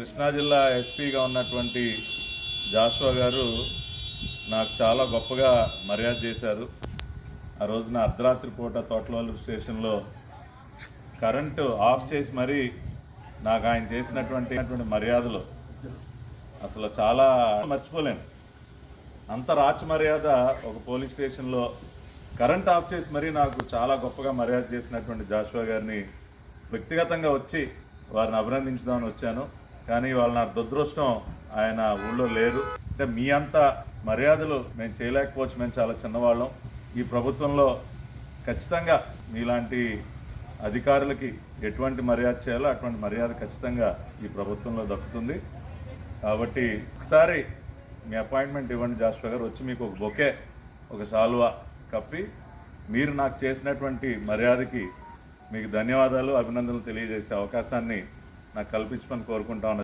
కృష్ణా జిల్లా ఎస్పీగా ఉన్నటువంటి జాషువా గారు నాకు చాలా గొప్పగా మర్యాద చేశారు. ఆ రోజున అర్ధరాత్రి పూట తోటలవల్లి స్టేషన్లో కరెంటు ఆఫ్ చేసి మరీ నాకు ఆయన చేసినటువంటి మర్యాదలు అసలు చాలా మర్చిపోలేను. అంత రాచ మర్యాద ఒక పోలీస్ స్టేషన్లో కరెంట్ ఆఫ్ చేసి మరీ నాకు చాలా గొప్పగా మర్యాద చేసినటువంటి జాషువా గారిని వ్యక్తిగతంగా వచ్చి వారిని అభినందించుదామని వచ్చాను. కానీ వాళ్ళ నా దురదృష్టం ఆయన ఊళ్ళో లేరు. అంటే మీ అంత మర్యాదలు మేము చేయలేకపోవచ్చు, మేము చాలా చిన్నవాళ్ళం. ఈ ప్రభుత్వంలో ఖచ్చితంగా మీలాంటి అధికారులకి ఎటువంటి మర్యాద చేయాలో అటువంటి మర్యాద ఖచ్చితంగా ఈ ప్రభుత్వంలో దక్కుతుంది. కాబట్టి ఒకసారి మీ అపాయింట్మెంట్ ఇవ్వండి జాషువా గారు, వచ్చి మీకు ఒక బొకే, ఒక శాలువా కప్పి మీరు నాకు చేసినటువంటి మర్యాదకి మీకు ధన్యవాదాలు, అభినందనలు తెలియజేసే అవకాశాన్ని నాకు కల్పించమని కోరుకుంటా ఉన్నాను.